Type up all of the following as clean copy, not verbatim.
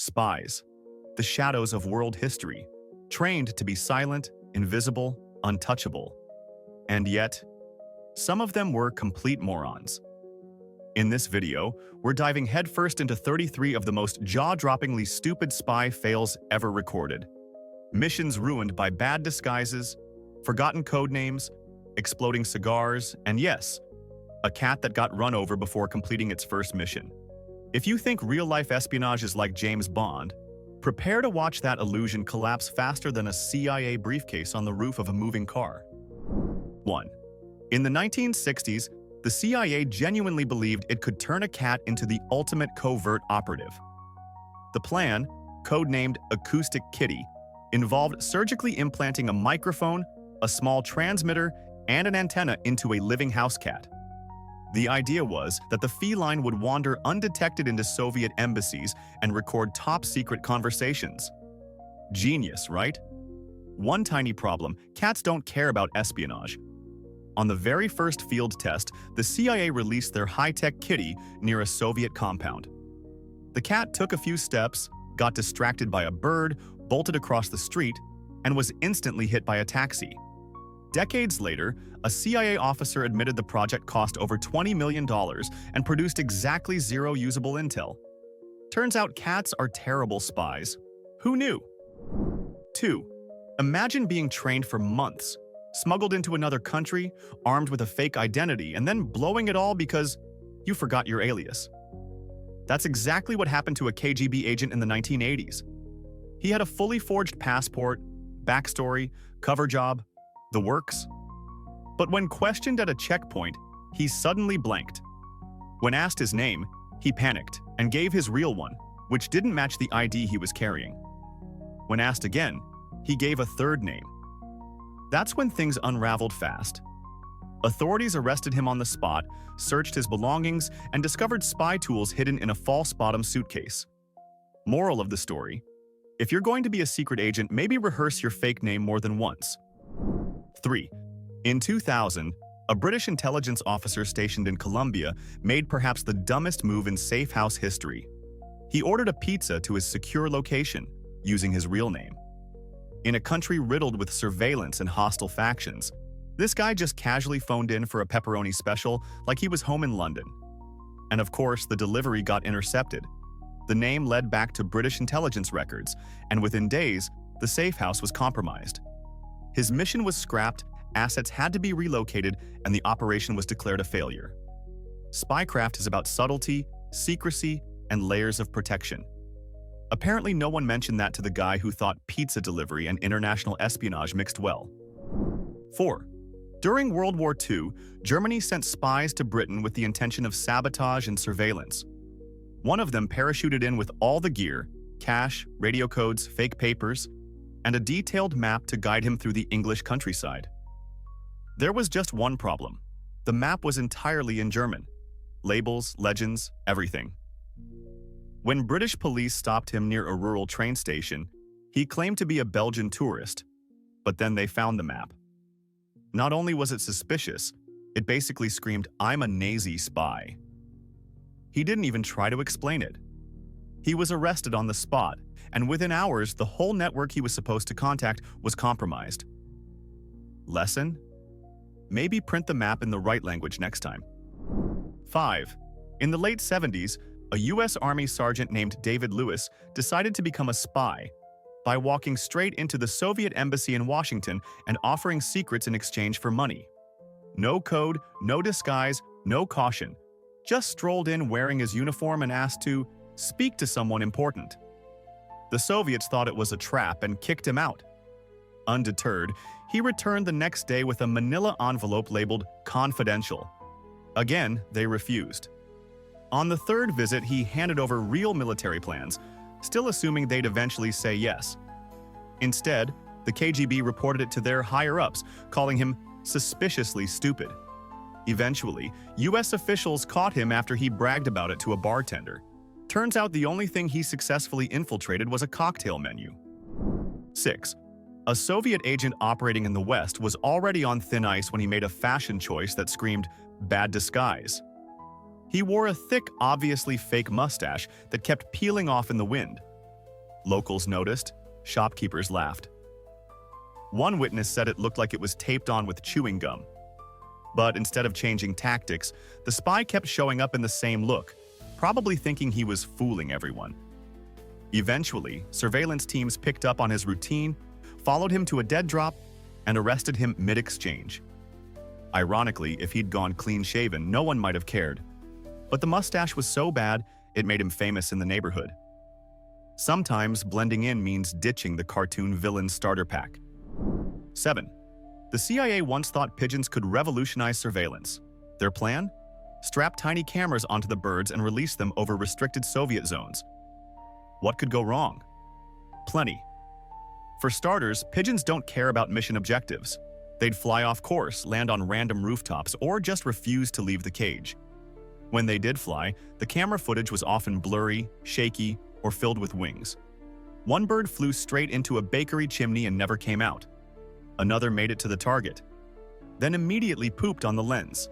Spies, the shadows of world history, trained to be silent, invisible, untouchable. And yet, some of them were complete morons. In this video, we're diving headfirst into 33 of the most jaw-droppingly stupid spy fails ever recorded. Missions ruined by bad disguises, forgotten code names, exploding cigars, and yes, a cat that got run over before completing its first mission. If you think real-life espionage is like James Bond, prepare to watch that illusion collapse faster than a CIA briefcase on the roof of a moving car. 1. In the 1960s, the CIA genuinely believed it could turn a cat into the ultimate covert operative. The plan, codenamed Acoustic Kitty, involved surgically implanting a microphone, a small transmitter, and an antenna into a living house cat. The idea was that the feline would wander undetected into Soviet embassies and record top-secret conversations. Genius, right? One tiny problem: cats don't care about espionage. On the very first field test, the CIA released their high-tech kitty near a Soviet compound. The cat took a few steps, got distracted by a bird, bolted across the street, and was instantly hit by a taxi. Decades later, a CIA officer admitted the project cost over $20 million and produced exactly zero usable intel. Turns out cats are terrible spies. Who knew? 2. Imagine being trained for months, smuggled into another country, armed with a fake identity, and then blowing it all because you forgot your alias. That's exactly what happened to a KGB agent in the 1980s. He had a fully forged passport, backstory, cover job, the works. But when questioned at a checkpoint, he suddenly blanked. When asked his name, he panicked and gave his real one, which didn't match the ID he was carrying. When asked again, he gave a third name. That's when things unraveled fast. Authorities arrested him on the spot, searched his belongings, and discovered spy tools hidden in a false bottom suitcase. Moral of the story: if you're going to be a secret agent, maybe rehearse your fake name more than once. 3. In 2000, a British intelligence officer stationed in Colombia made perhaps the dumbest move in safe house history. He ordered a pizza to his secure location, using his real name. In a country riddled with surveillance and hostile factions, this guy just casually phoned in for a pepperoni special like he was home in London. And of course, the delivery got intercepted. The name led back to British intelligence records, and within days, the safe house was compromised. His mission was scrapped, assets had to be relocated, and the operation was declared a failure. Spycraft is about subtlety, secrecy, and layers of protection. Apparently, no one mentioned that to the guy who thought pizza delivery and international espionage mixed well. 4. During World War II, Germany sent spies to Britain with the intention of sabotage and surveillance. One of them parachuted in with all the gear, cash, radio codes, fake papers, and a detailed map to guide him through the English countryside. There was just one problem. The map was entirely in German. Labels, legends, everything. When British police stopped him near a rural train station, he claimed to be a Belgian tourist, but then they found the map. Not only was it suspicious, it basically screamed, "I'm a Nazi spy." He didn't even try to explain it. He was arrested on the spot, and within hours, the whole network he was supposed to contact was compromised. Lesson? Maybe print the map in the right language next time. 5. In the late 70s, a U.S. Army sergeant named David Lewis decided to become a spy by walking straight into the Soviet embassy in Washington and offering secrets in exchange for money. No code, no disguise, no caution. Just strolled in wearing his uniform and asked to speak to someone important. The Soviets thought it was a trap and kicked him out. Undeterred, he returned the next day with a manila envelope labeled "Confidential." Again, they refused. On the third visit, he handed over real military plans, still assuming they'd eventually say yes. Instead, the KGB reported it to their higher-ups, calling him suspiciously stupid. Eventually, U.S. officials caught him after he bragged about it to a bartender. Turns out the only thing he successfully infiltrated was a cocktail menu. 6. A Soviet agent operating in the West was already on thin ice when he made a fashion choice that screamed bad disguise. He wore a thick, obviously fake mustache that kept peeling off in the wind. Locals noticed, shopkeepers laughed. One witness said it looked like it was taped on with chewing gum. But instead of changing tactics, the spy kept showing up in the same look, probably thinking he was fooling everyone. Eventually, surveillance teams picked up on his routine, followed him to a dead drop, and arrested him mid-exchange. Ironically, if he'd gone clean-shaven, no one might have cared. But the mustache was so bad, it made him famous in the neighborhood. Sometimes blending in means ditching the cartoon villain starter pack. 7. The CIA once thought pigeons could revolutionize surveillance. Their plan? Strap tiny cameras onto the birds and release them over restricted Soviet zones. What could go wrong? Plenty. For starters, pigeons don't care about mission objectives. They'd fly off course, land on random rooftops, or just refuse to leave the cage. When they did fly, the camera footage was often blurry, shaky, or filled with wings. One bird flew straight into a bakery chimney and never came out. Another made it to the target, then immediately pooped on the lens.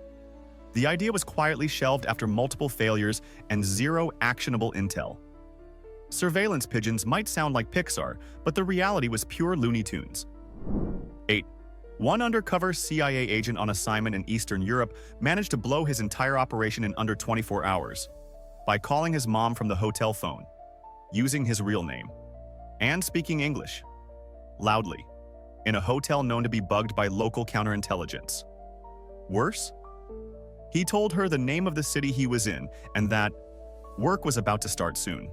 The idea was quietly shelved after multiple failures and zero actionable intel. Surveillance pigeons might sound like Pixar, but the reality was pure Looney Tunes. 8. One undercover CIA agent on assignment in Eastern Europe managed to blow his entire operation in under 24 hours by calling his mom from the hotel phone, using his real name, and speaking English loudly in a hotel known to be bugged by local counterintelligence. Worse? He told her the name of the city he was in and that work was about to start soon.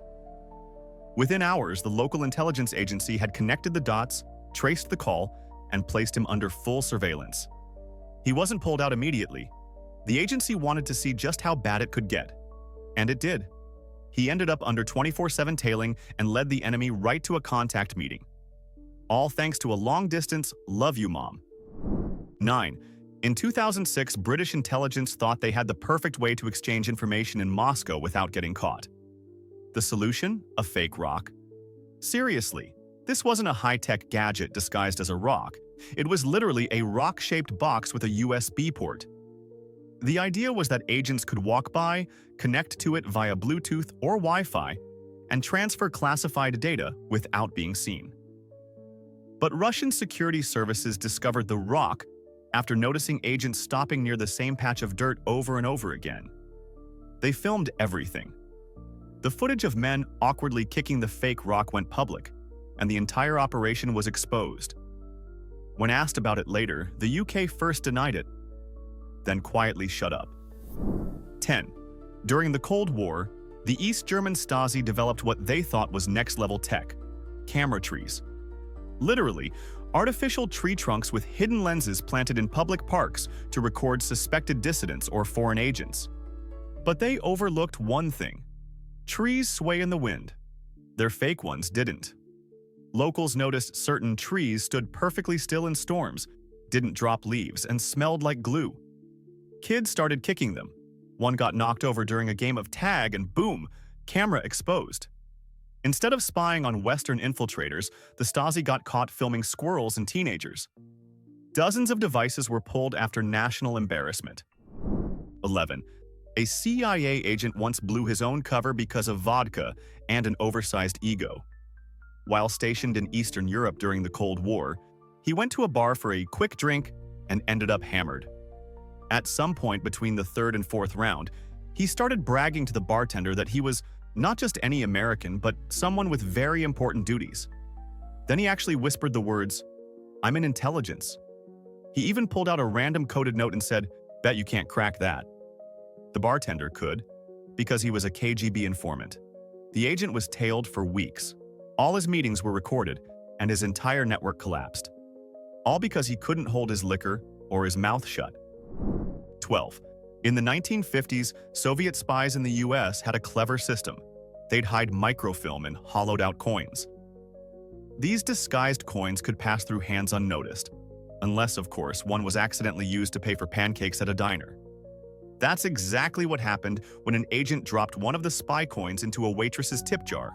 Within hours, the local intelligence agency had connected the dots, traced the call, and placed him under full surveillance. He wasn't pulled out immediately. The agency wanted to see just how bad it could get. And it did. He ended up under 24/7 tailing and led the enemy right to a contact meeting. All thanks to a long-distance "love you, Mom." 9. In 2006, British intelligence thought they had the perfect way to exchange information in Moscow without getting caught. The solution? A fake rock. Seriously, this wasn't a high-tech gadget disguised as a rock. It was literally a rock-shaped box with a USB port. The idea was that agents could walk by, connect to it via Bluetooth or Wi-Fi, and transfer classified data without being seen. But Russian security services discovered the rock after noticing agents stopping near the same patch of dirt over and over again. They filmed everything. The footage of men awkwardly kicking the fake rock went public, and the entire operation was exposed. When asked about it later, the UK first denied it, then quietly shut up. 10. During the Cold War, the East German Stasi developed what they thought was next-level tech: camera trees. Literally, artificial tree trunks with hidden lenses planted in public parks to record suspected dissidents or foreign agents. But they overlooked one thing: trees sway in the wind. Their fake ones didn't. Locals noticed certain trees stood perfectly still in storms, didn't drop leaves, and smelled like glue. Kids started kicking them. One got knocked over during a game of tag and boom, camera exposed. Instead of spying on Western infiltrators, the Stasi got caught filming squirrels and teenagers. Dozens of devices were pulled after national embarrassment. 11. A CIA agent once blew his own cover because of vodka and an oversized ego. While stationed in Eastern Europe during the Cold War, he went to a bar for a quick drink and ended up hammered. At some point between the third and fourth round, he started bragging to the bartender that he was not just any American, but someone with very important duties. Then he actually whispered the words, "I'm in intelligence." He even pulled out a random coded note and said, "Bet you can't crack that." The bartender could, because he was a KGB informant. The agent was tailed for weeks. All his meetings were recorded, and his entire network collapsed. All because he couldn't hold his liquor or his mouth shut. 12. In the 1950s, Soviet spies in the US had a clever system. They'd hide microfilm in hollowed-out coins. These disguised coins could pass through hands unnoticed, unless, of course, one was accidentally used to pay for pancakes at a diner. That's exactly what happened when an agent dropped one of the spy coins into a waitress's tip jar.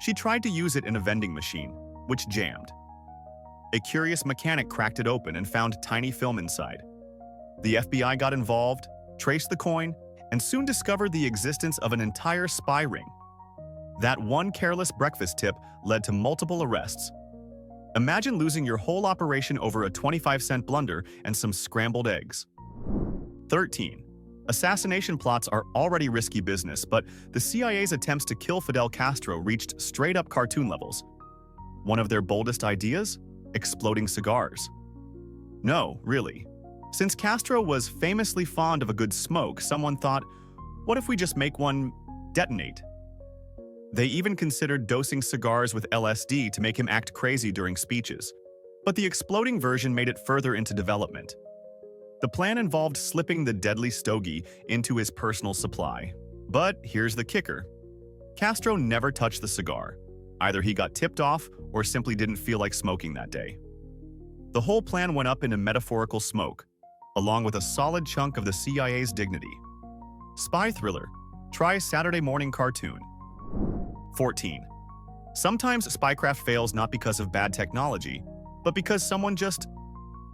She tried to use it in a vending machine, which jammed. A curious mechanic cracked it open and found tiny film inside. The FBI got involved, traced the coin, and soon discovered the existence of an entire spy ring. That one careless breakfast tip led to multiple arrests. Imagine losing your whole operation over a 25-cent blunder and some scrambled eggs. 13. Assassination plots are already risky business, but the CIA's attempts to kill Fidel Castro reached straight-up cartoon levels. One of their boldest ideas? Exploding cigars. No, really. Since Castro was famously fond of a good smoke, someone thought, what if we just make one detonate? They even considered dosing cigars with LSD to make him act crazy during speeches. But the exploding version made it further into development. The plan involved slipping the deadly stogie into his personal supply. But here's the kicker. Castro never touched the cigar. Either he got tipped off or simply didn't feel like smoking that day. The whole plan went up into metaphorical smoke, along with a solid chunk of the CIA's dignity. Spy thriller. Try Saturday morning cartoon. 14. Sometimes spycraft fails not because of bad technology, but because someone just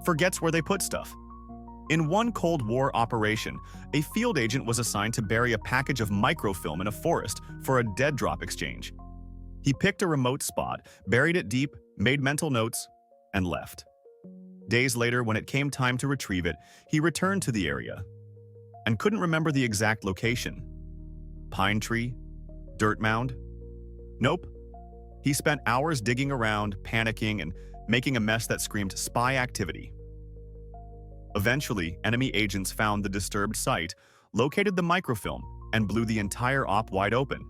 forgets where they put stuff. In one Cold War operation, a field agent was assigned to bury a package of microfilm in a forest for a dead drop exchange. He picked a remote spot, buried it deep, made mental notes, and left. Days later, when it came time to retrieve it, he returned to the area and couldn't remember the exact location. Pine tree? Dirt mound? Nope. He spent hours digging around, panicking, and making a mess that screamed spy activity. Eventually, enemy agents found the disturbed site, located the microfilm, and blew the entire op wide open.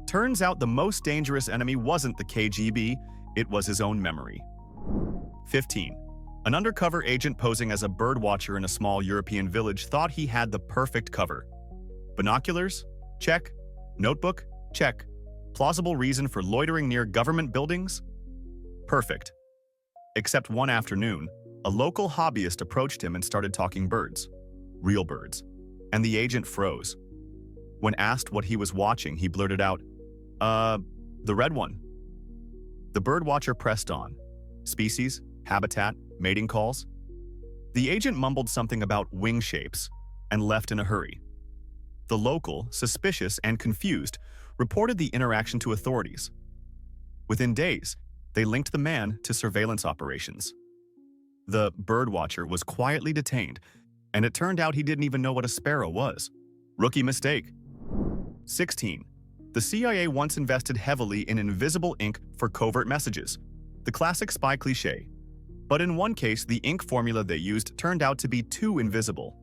Turns out the most dangerous enemy wasn't the KGB, it was his own memory. 15. An undercover agent posing as a bird watcher in a small European village thought he had the perfect cover. Binoculars? Check. Notebook? Check. Plausible reason for loitering near government buildings? Perfect. Except one afternoon, a local hobbyist approached him and started talking birds. Real birds. And the agent froze. When asked what he was watching, he blurted out, the red one. The birdwatcher pressed on. Species, habitat, mating calls. The agent mumbled something about wing shapes and left in a hurry. The local, suspicious and confused, reported the interaction to authorities. Within days, they linked the man to surveillance operations. The birdwatcher was quietly detained, and it turned out he didn't even know what a sparrow was. Rookie mistake. 16. The CIA once invested heavily in invisible ink for covert messages, the classic spy cliché. But in one case, the ink formula they used turned out to be too invisible.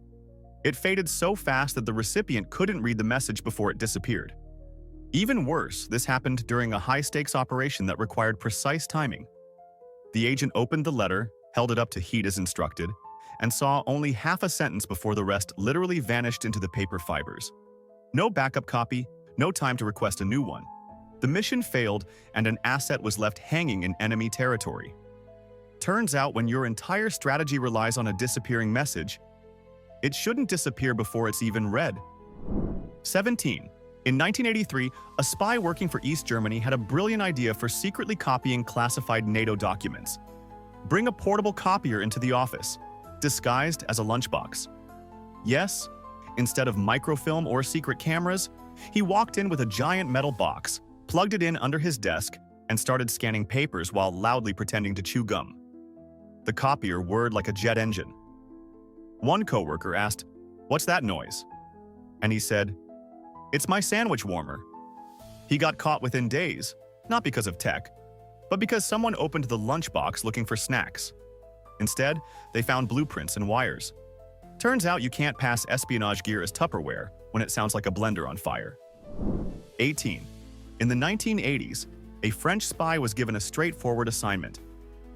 It faded so fast that the recipient couldn't read the message before it disappeared. Even worse, this happened during a high-stakes operation that required precise timing. The agent opened the letter, held it up to heat as instructed, and saw only half a sentence before the rest literally vanished into the paper fibers. No backup copy, no time to request a new one. The mission failed, and an asset was left hanging in enemy territory. Turns out when your entire strategy relies on a disappearing message, it shouldn't disappear before it's even read. 17. In 1983, a spy working for East Germany had a brilliant idea for secretly copying classified NATO documents. Bring a portable copier into the office, disguised as a lunchbox. Yes, instead of microfilm or secret cameras, he walked in with a giant metal box, plugged it in under his desk, and started scanning papers while loudly pretending to chew gum. The copier whirred like a jet engine. One coworker asked, "What's that noise?" And he said, "It's my sandwich warmer." He got caught within days, not because of tech, but because someone opened the lunchbox looking for snacks. Instead, they found blueprints and wires. Turns out you can't pass espionage gear as Tupperware when it sounds like a blender on fire. 18. In the 1980s, a French spy was given a straightforward assignment: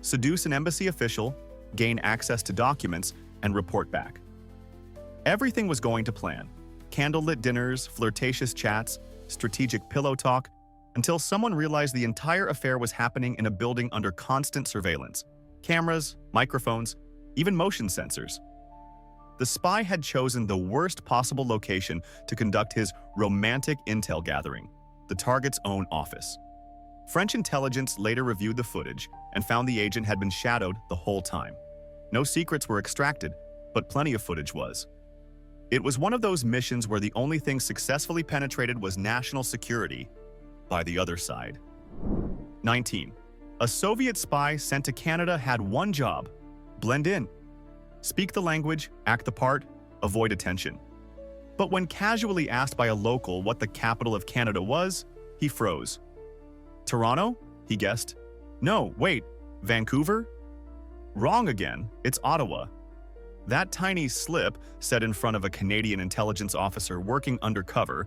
seduce an embassy official, gain access to documents, and report back. Everything was going to plan. Candlelit dinners, flirtatious chats, strategic pillow talk, until someone realized the entire affair was happening in a building under constant surveillance. Cameras, microphones, even motion sensors. The spy had chosen the worst possible location to conduct his romantic intel gathering, the target's own office. French intelligence later reviewed the footage and found the agent had been shadowed the whole time. No secrets were extracted, but plenty of footage was. It was one of those missions where the only thing successfully penetrated was national security, by the other side. 19. A Soviet spy sent to Canada had one job: blend in. Speak the language, act the part, avoid attention. But when casually asked by a local what the capital of Canada was, he froze. Toronto? He guessed. No, wait, Vancouver? Wrong again, it's Ottawa. That tiny slip, said in front of a Canadian intelligence officer working undercover,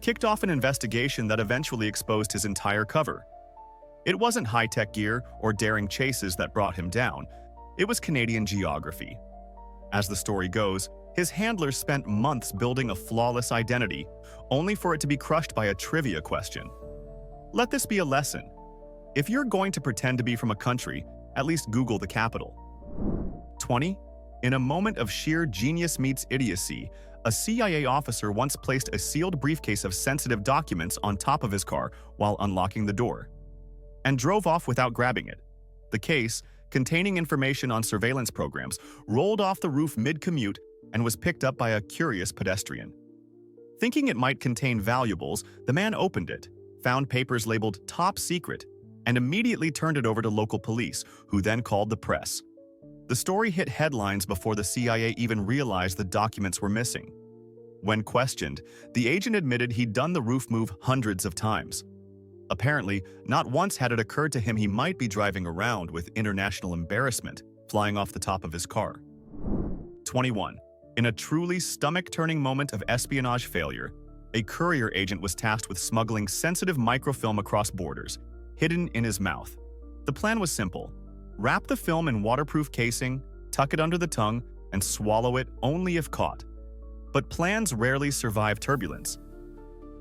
kicked off an investigation that eventually exposed his entire cover. It wasn't high-tech gear or daring chases that brought him down. It was Canadian geography. As the story goes, his handlers spent months building a flawless identity, only for it to be crushed by a trivia question. Let this be a lesson. If you're going to pretend to be from a country, at least Google the capital. 20. In a moment of sheer genius meets idiocy, a CIA officer once placed a sealed briefcase of sensitive documents on top of his car while unlocking the door, and drove off without grabbing it. The case, containing information on surveillance programs, rolled off the roof mid-commute and was picked up by a curious pedestrian. Thinking it might contain valuables, the man opened it, found papers labeled "Top Secret," and immediately turned it over to local police, who then called the press. The story hit headlines before the CIA even realized the documents were missing. When questioned, the agent admitted he'd done the roof move hundreds of times. Apparently, not once had it occurred to him he might be driving around with international embarrassment flying off the top of his car. 21. In a truly stomach-turning moment of espionage failure, a courier agent was tasked with smuggling sensitive microfilm across borders, hidden in his mouth. The plan was simple: wrap the film in waterproof casing, tuck it under the tongue, and swallow it only if caught. But plans rarely survive turbulence.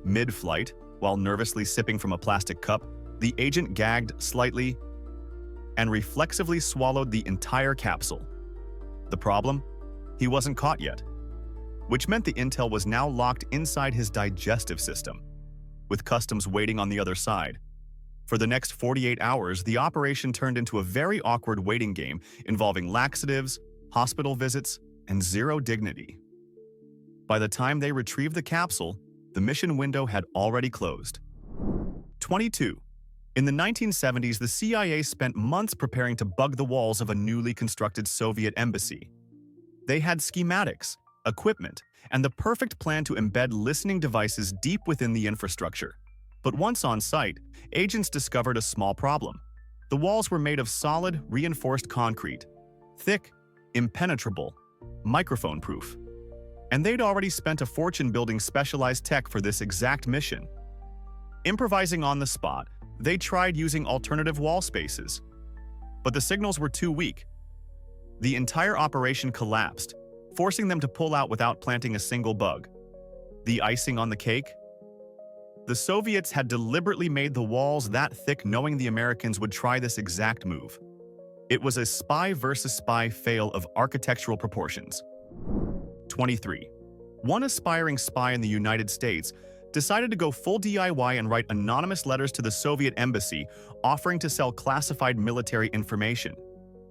Mid-flight, while nervously sipping from a plastic cup, the agent gagged slightly and reflexively swallowed the entire capsule. The problem? He wasn't caught yet, which meant the intel was now locked inside his digestive system, with customs waiting on the other side. For the next 48 hours, the operation turned into a very awkward waiting game involving laxatives, hospital visits, and zero dignity. By the time they retrieved the capsule, the mission window had already closed. 22. In the 1970s, the CIA spent months preparing to bug the walls of a newly constructed Soviet embassy. They had schematics, equipment, and the perfect plan to embed listening devices deep within the infrastructure. But once on site, agents discovered a small problem. The walls were made of solid, reinforced concrete, thick, impenetrable, microphone-proof. And they'd already spent a fortune building specialized tech for this exact mission. Improvising on the spot, they tried using alternative wall spaces. But the signals were too weak. The entire operation collapsed, forcing them to pull out without planting a single bug. The icing on the cake? The Soviets had deliberately made the walls that thick knowing the Americans would try this exact move. It was a spy versus spy fail of architectural proportions. 23. One aspiring spy in the United States decided to go full DIY and write anonymous letters to the Soviet embassy offering to sell classified military information.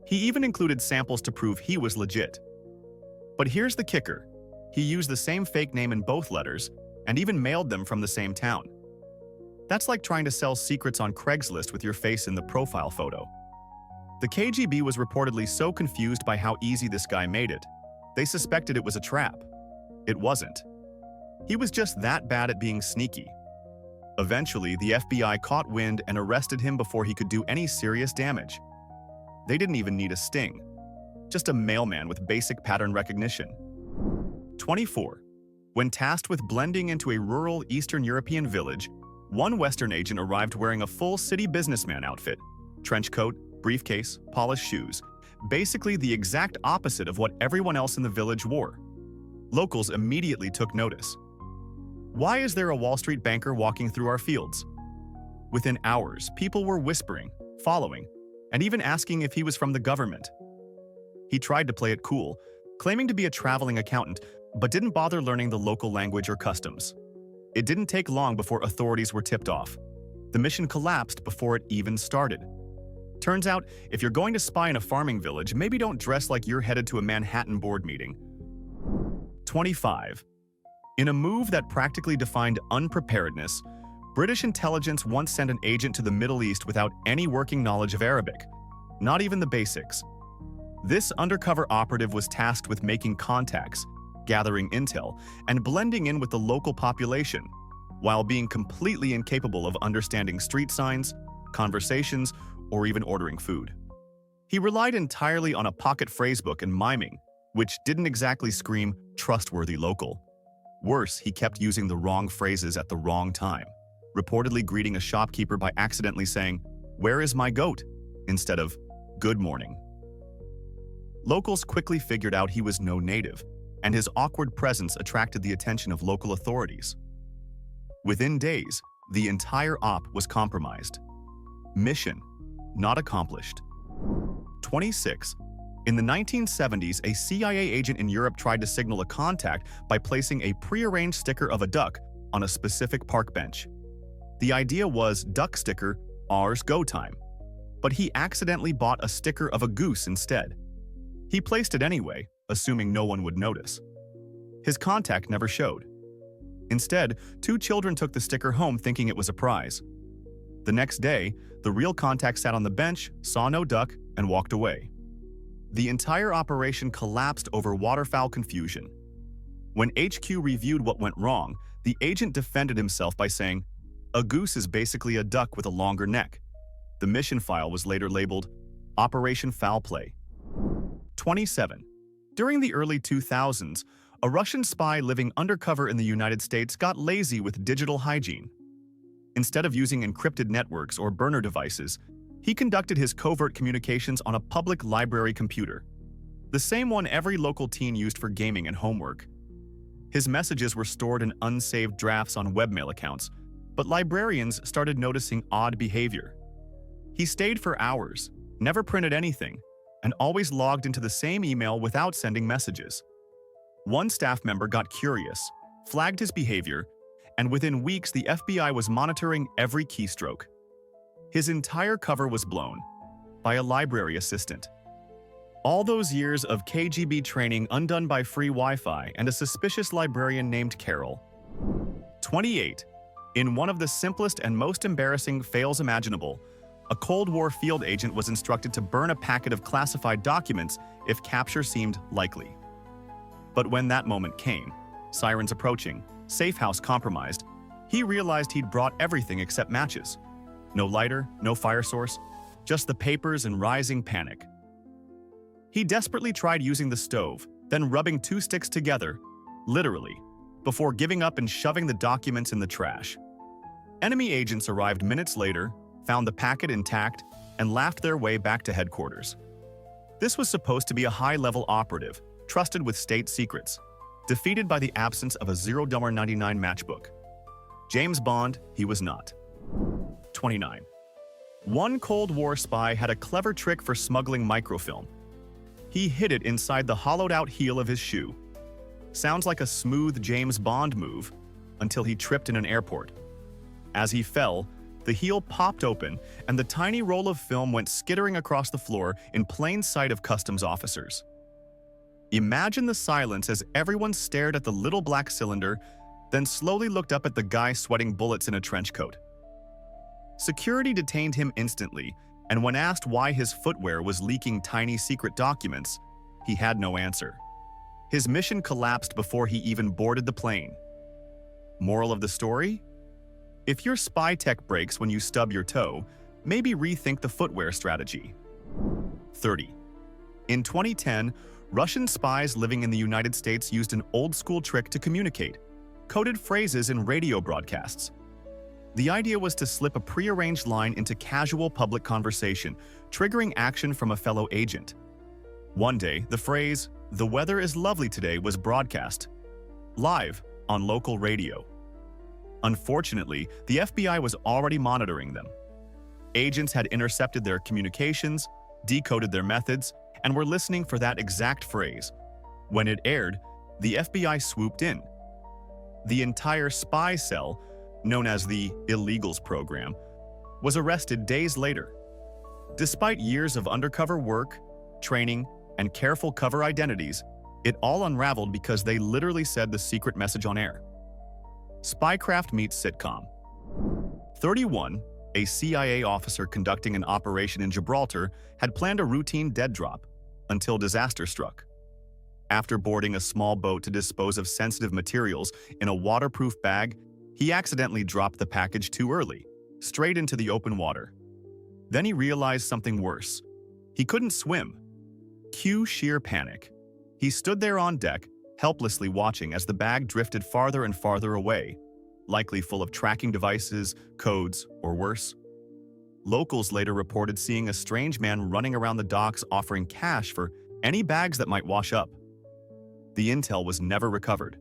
He even included samples to prove he was legit. But here's the kicker. He used the same fake name in both letters and even mailed them from the same town. That's like trying to sell secrets on Craigslist with your face in the profile photo. The KGB was reportedly so confused by how easy this guy made it, they suspected it was a trap. It wasn't. He was just that bad at being sneaky. Eventually, the FBI caught wind and arrested him before he could do any serious damage. They didn't even need a sting, just a mailman with basic pattern recognition. 24. When tasked with blending into a rural Eastern European village, one Western agent arrived wearing a full city businessman outfit, trench coat, briefcase, polished shoes, basically the exact opposite of what everyone else in the village wore. Locals immediately took notice. Why is there a Wall Street banker walking through our fields? Within hours, people were whispering, following, and even asking if he was from the government. He tried to play it cool, claiming to be a traveling accountant, but didn't bother learning the local language or customs. It didn't take long before authorities were tipped off. The mission collapsed before it even started. Turns out, if you're going to spy in a farming village, maybe don't dress like you're headed to a Manhattan board meeting. 25. In a move that practically defined unpreparedness, British intelligence once sent an agent to the Middle East without any working knowledge of Arabic, not even the basics. This undercover operative was tasked with making contacts, gathering intel, and blending in with the local population, while being completely incapable of understanding street signs, conversations, or even ordering food. He relied entirely on a pocket phrasebook and miming, which didn't exactly scream trustworthy local. Worse, he kept using the wrong phrases at the wrong time, reportedly greeting a shopkeeper by accidentally saying, "Where is my goat?" instead of "Good morning." Locals quickly figured out he was no native, and his awkward presence attracted the attention of local authorities. Within days, the entire op was compromised. Mission not accomplished. 26. In the 1970s, a CIA agent in Europe tried to signal a contact by placing a prearranged sticker of a duck on a specific park bench. The idea was duck sticker, ours go time. But he accidentally bought a sticker of a goose instead. He placed it anyway, assuming no one would notice. His contact never showed. Instead, 2 children took the sticker home thinking it was a prize. The next day, the real contact sat on the bench, saw no duck, and walked away. The entire operation collapsed over waterfowl confusion. When HQ reviewed what went wrong, the agent defended himself by saying, "A goose is basically a duck with a longer neck." The mission file was later labeled Operation Foul Play. 27. During the early 2000s, a Russian spy living undercover in the United States got lazy with digital hygiene. Instead of using encrypted networks or burner devices, he conducted his covert communications on a public library computer, the same one every local teen used for gaming and homework. His messages were stored in unsaved drafts on webmail accounts, but librarians started noticing odd behavior. He stayed for hours, never printed anything, and always logged into the same email without sending messages. One staff member got curious, flagged his behavior, and within weeks the FBI was monitoring every keystroke. His entire cover was blown by a library assistant. All those years of KGB training undone by free Wi-Fi and a suspicious librarian named Carol. 28. In one of the simplest and most embarrassing fails imaginable, a Cold War field agent was instructed to burn a packet of classified documents if capture seemed likely. But when that moment came, sirens approaching, safe house compromised, he realized he'd brought everything except matches. No lighter, no fire source, just the papers and rising panic. He desperately tried using the stove, then rubbing 2 sticks together, literally, before giving up and shoving the documents in the trash. Enemy agents arrived minutes later, found the packet intact, and laughed their way back to headquarters. This was supposed to be a high-level operative, trusted with state secrets, defeated by the absence of a $0.99 matchbook. James Bond, he was not. 29. One Cold War spy had a clever trick for smuggling microfilm. He hid it inside the hollowed-out heel of his shoe. Sounds like a smooth James Bond move, until he tripped in an airport. As he fell, the heel popped open, and the tiny roll of film went skittering across the floor in plain sight of customs officers. Imagine the silence as everyone stared at the little black cylinder, then slowly looked up at the guy sweating bullets in a trench coat. Security detained him instantly, and when asked why his footwear was leaking tiny secret documents, he had no answer. His mission collapsed before he even boarded the plane. Moral of the story? If your spy tech breaks when you stub your toe, maybe rethink the footwear strategy. 30. In 2010, Russian spies living in the United States used an old-school trick to communicate, coded phrases in radio broadcasts. The idea was to slip a prearranged line into casual public conversation, triggering action from a fellow agent. One day, the phrase, "The weather is lovely today," was broadcast live on local radio. Unfortunately, the FBI was already monitoring them. Agents had intercepted their communications, decoded their methods, and were listening for that exact phrase. When it aired, the FBI swooped in. The entire spy cell, known as the Illegals Program, was arrested days later. Despite years of undercover work, training, and careful cover identities, it all unraveled because they literally said the secret message on air. Spycraft meets sitcom. 31, a CIA officer conducting an operation in Gibraltar had planned a routine dead drop until disaster struck. After boarding a small boat to dispose of sensitive materials in a waterproof bag, he accidentally dropped the package too early, straight into the open water. Then he realized something worse. He couldn't swim. Cue sheer panic. He stood there on deck, helplessly watching as the bag drifted farther and farther away, likely full of tracking devices, codes, or worse. Locals later reported seeing a strange man running around the docks offering cash for any bags that might wash up. The intel was never recovered.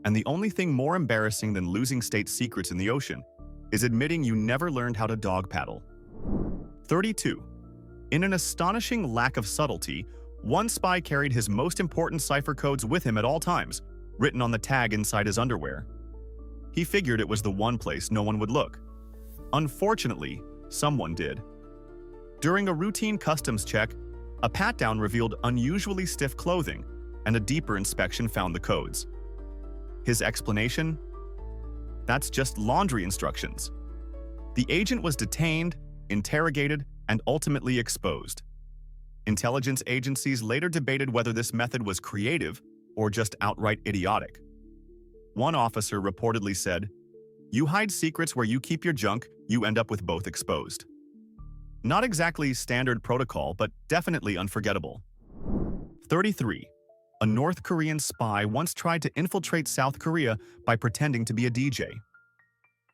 And the only thing more embarrassing than losing state secrets in the ocean is admitting you never learned how to dog paddle. 32. In an astonishing lack of subtlety, one spy carried his most important cipher codes with him at all times, written on the tag inside his underwear. He figured it was the one place no one would look. Unfortunately, someone did. During a routine customs check, a pat-down revealed unusually stiff clothing, and a deeper inspection found the codes. His explanation? That's just laundry instructions. The agent was detained, interrogated, and ultimately exposed. Intelligence agencies later debated whether this method was creative or just outright idiotic. One officer reportedly said, "You hide secrets where you keep your junk, you end up with both exposed." Not exactly standard protocol, but definitely unforgettable. 33. A North Korean spy once tried to infiltrate South Korea by pretending to be a DJ.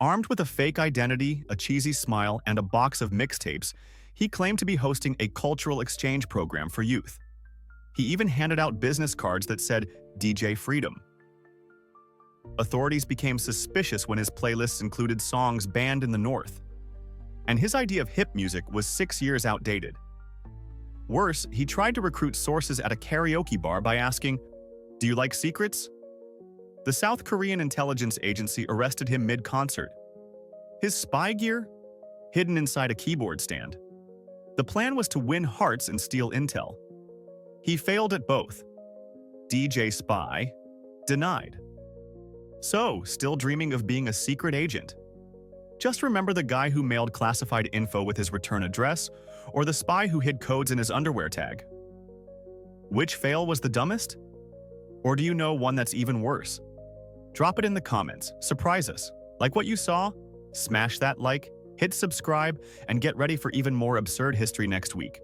Armed with a fake identity, a cheesy smile, and a box of mixtapes, he claimed to be hosting a cultural exchange program for youth. He even handed out business cards that said DJ Freedom. Authorities became suspicious when his playlists included songs banned in the North. And his idea of hip music was 6 years outdated. Worse, he tried to recruit sources at a karaoke bar by asking, "Do you like secrets?" The South Korean intelligence agency arrested him mid-concert. His spy gear? Hidden inside a keyboard stand. The plan was to win hearts and steal intel. He failed at both. DJ spy, denied. So, still dreaming of being a secret agent? Just remember the guy who mailed classified info with his return address, or the spy who hid codes in his underwear tag. Which fail was the dumbest? Or do you know one that's even worse? Drop it in the comments, surprise us. Like what you saw? Smash that like, hit subscribe, and get ready for even more absurd history next week.